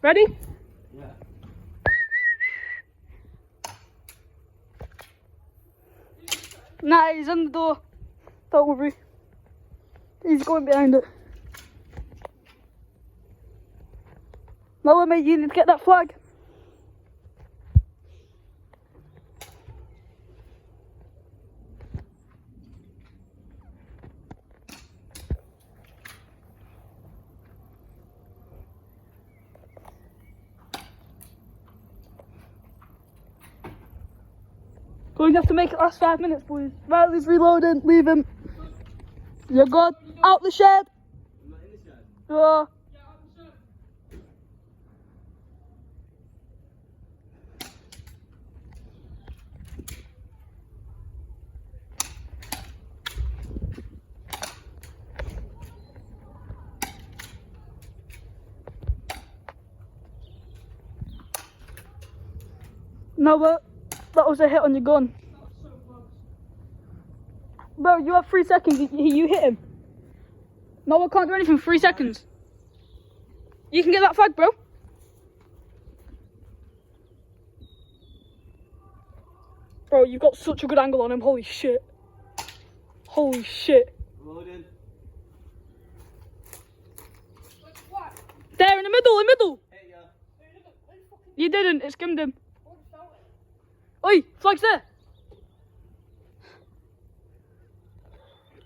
Ready? Yeah. Nah, he's on the door. Don't worry. He's going behind it. Noah, mate, you need to get that flag. Going to have to make it last 5 minutes, boys. Riley's reloading. Leave him. You're good. Out the shed. I'm not in the shed. Oh. Noah, that was a hit on your gun. Bro, you have 3 seconds. You hit him. Noah can't do anything for 3 seconds. You can get that flag, bro. Bro, you've got such a good angle on him. Holy shit. Holy shit. Loading. There, in the middle. Hey, yeah. You didn't, it skimmed him. Oi, flag's there.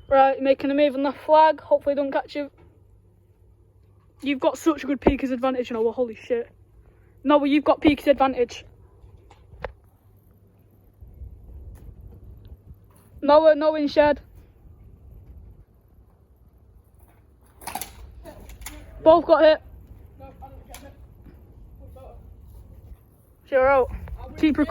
Right, making a move on the flag. Hopefully don't catch you. You've got such a good peeker's advantage, Noah. Holy shit. Noah, you've got peeker's advantage. Noah in shed. Both got hit. You're out. Keep recording.